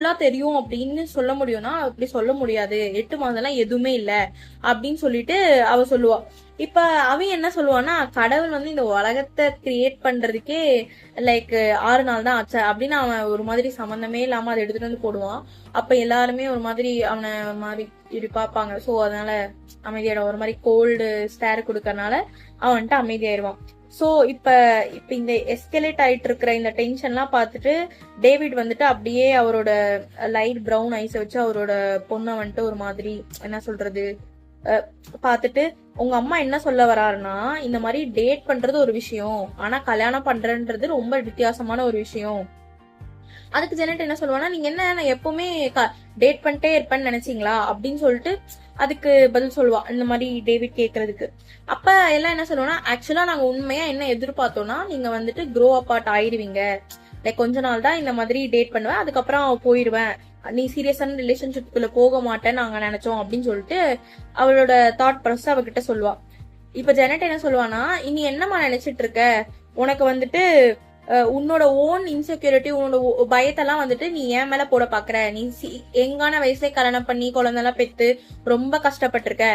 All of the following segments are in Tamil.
தெரியும் அப்படின்னு சொல்ல முடியும்னா அப்படி சொல்ல முடியாது. 8 மாதம்லாம் எதுவுமே இல்ல அப்படின்னு சொல்லிட்டு அவ சொல்லுவா. இப்ப அவன் என்ன சொல்லுவான்னா, கடவுள் வந்து இந்த உலகத்தை கிரியேட் பண்றதுக்கே லைக் 6 நாள் தான் ஆச்சு அப்படின்னு அவன் ஒரு மாதிரி சம்பந்தமே இல்லாம அதை எடுத்துட்டு வந்து போடுவான். அப்ப எல்லாருமே ஒரு மாதிரி அவனை மாதிரி இப்படி பார்ப்பாங்க. சோ அதனால அமைதியாயிடும். ஒரு மாதிரி கோல்டு ஸ்டேர் கொடுக்கறனால அவன்ட்டு அமைதியாயிருவான். சோ இப்ப இப்ப இந்த எஸ்கலேட் ஆயிட்டு இருக்கிற இந்த டென்ஷன்லாம் பார்த்துட்டு டேவிட் வந்துட்டு அப்படியே அவரோட லைட் ப்ரௌன் ஐஸ வச்சு அவரோட பொண்ணை வந்துட்டு ஒரு மாதிரி என்ன சொல்றது பார்த்துட்டு, உங்க அம்மா என்ன சொல்ல வராருன்னா, இந்த மாதிரி டேட் பண்றது ஒரு விஷயம், ஆனா கல்யாணம் பண்றன்றது ரொம்ப வித்தியாசமான ஒரு விஷயம். அதுக்கு ஜெனட் என்ன சொல்லுவானா, நீங்க என்ன நான் எப்பவுமே டேட் பண்ணிட்டே இருப்பேன்னு நினைச்சீங்களா அப்படின்னு சொல்லிட்டு அதுக்கு பதில் சொல்லுவா. இந்த மாதிரி டேவிட் கேக்குறதுக்கு. அப்ப எல்லாம் என்ன சொல்லுவானா, ஆக்சுவலா நாங்க உண்மையா என்ன எதிர்பார்த்தோம்னா, நீங்க வந்துட்டு க்ரோ அப்பார்ட் ஆயிடுவீங்க, லைக் கொஞ்ச நாள் தான் இந்த மாதிரி டேட் பண்ணுவேன், அதுக்கப்புறம் போயிருவேன், நீ சீரியஸான ரிலேஷன்ஷிப்குள்ள போக மாட்டேன்னு நாங்க நினைச்சோம் அப்படின்னு சொல்லிட்டு அவளோட தாட் ப்ராசஸ் அவகிட்ட சொல்லுவா. இப்ப ஜெனட் என்ன சொல்லுவானா, இனி என்னமா நினைச்சிட்டு இருக்க, உனக்கு வந்துட்டு உன்னோட ஓன் இன்செக்யூரிட்டி உன்னோட பயத்தெல்லாம் வந்துட்டு நீ ஏன் மேல போட பாக்குற, நீ எங்கான வயசுல கல்யாணம் பண்ணி குழந்தைலாம் பெத்து ரொம்ப கஷ்டப்பட்டிருக்க,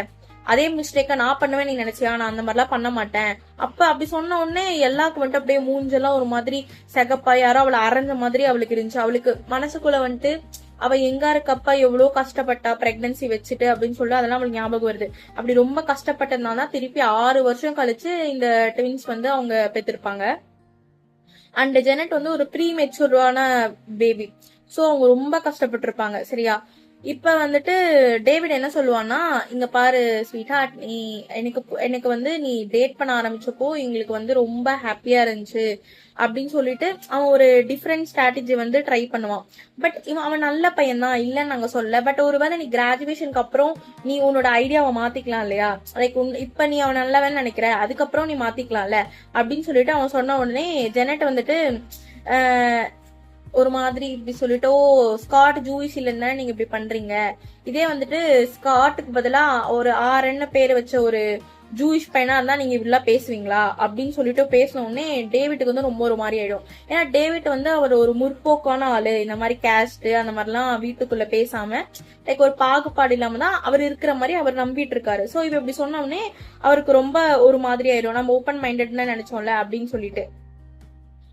அதே மிஸ்டேக்க நான் பண்ணுவேன் நீ நினைச்சியா, நான் அந்த மாதிரிலாம் பண்ண மாட்டேன். அப்ப அப்படி சொன்ன உடனே எல்லாருக்கும் வந்துட்டு அப்படியே மூஞ்செல்லாம் ஒரு மாதிரி செகப்பா, யாரோ அவளை அரைஞ்ச மாதிரி அவளுக்கு இருந்துச்சு. அவளுக்கு மனசுக்குள்ள வந்துட்டு அவ எங்க இருக்கப்பா எவ்வளவு கஷ்டப்பட்டா பிரெக்னன்சி வச்சுட்டு அப்படின்னு சொல்லிட்டு அதெல்லாம் அவளுக்கு ஞாபகம் வருது. அப்படி ரொம்ப கஷ்டப்பட்டதுனால தான் திருப்பி 6 வருஷம் கழிச்சு இந்த ட்வின்ஸ் வந்து அவங்க பெற்றிருப்பாங்க. அண்ட் ஜெனட் வந்து ஒரு ப்ரீ மெச்சூர்டான பேபி. சோ அவங்க ரொம்ப கஷ்டப்பட்டு இருப்பாங்க. சரியா? இப்ப வந்துட்டு டேவிட் என்ன சொல்லுவான்னா, இங்க பாரு ஸ்வீட் நீ எனக்கு எனக்கு வந்து நீ டேட் பண்ண ஆரம்பிச்சப்போ எங்களுக்கு வந்து ரொம்ப ஹாப்பியா இருந்துச்சு அப்படின்னு சொல்லிட்டு அவன் ஒரு டிஃப்ரெண்ட் ஸ்ட்ராட்டஜி வந்து ட்ரை பண்ணுவான். பட் அவன் நல்ல பையன் தான் இல்லன்னு நாங்க சொல்ல. பட் ஒருவேளை நீ கிராஜுவேஷனுக்கு அப்புறம் நீ உன்னோட ஐடியாவை மாத்திக்கலாம் இல்லையா, லைக் இப்ப நீ அவன் நல்லவன் நினைக்கிற, அதுக்கப்புறம் நீ மாத்திக்கலாம்ல அப்படின்னு சொல்லிட்டு அவன் சொன்ன உடனே ஜெனட் வந்துட்டு ஒரு மாதிரி இப்படி சொல்லிட்டு, ஓ ஸ்காட் ஜூயிஷ் இல்லைன்னா நீங்க இப்படி பண்றீங்க, இதே வந்துட்டு ஸ்காட்டுக்கு பதிலா ஒரு ஆர்ன்னு பேர் வச்ச ஒரு ஜூயிஷ் பையனா இருந்தா நீங்க இப்படிலாம் பேசுவீங்களா அப்படின்னு சொல்லிட்டு பேசின உடனே டேவிட்டுக்கு வந்து ரொம்ப ஒரு மாதிரி ஆயிடும். ஏன்னா டேவிட் வந்து அவர் ஒரு முற்போக்கான ஆளு, இந்த மாதிரி கேஸ்ட் அந்த மாதிரிலாம் வீட்டுக்குள்ள பேசாம லைக் ஒரு பாகுபாடு இல்லாம தான் அவர் இருக்கிற மாதிரி அவர் நம்பிட்டு இருக்காரு. சோ இவ இப்படி சொன்ன உடனே அவருக்கு ரொம்ப ஒரு மாதிரி ஆயிடும். நம்ம ஓப்பன் மைண்டட்னு நினைச்சோம்ல அப்படின்னு சொல்லிட்டு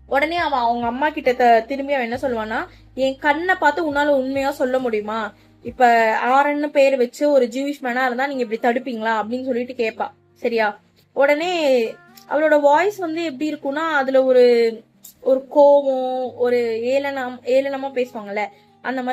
உடனே அவன் அவங்க அம்மா கிட்ட திரும்பி அவன் என்ன சொல்லுவானா, என் கண்ணை பார்த்து உன்னால உண்மையா சொல்ல முடியுமா, இப்ப ஆரன்னு பேர் வச்சு ஒரு ஜூவிஷ் மேனா இருந்தா நீங்க இப்படி தடுப்பீங்களா அப்படின்னு சொல்லிட்டு கேட்பா. சரியா? உடனே அவளோட வாய்ஸ் வந்து எப்படி இருக்கும்னா, அதுல ஒரு ஒரு கோவம், ஒரு ஏளனமா பேசுவாங்கல்ல அந்த மாதிரி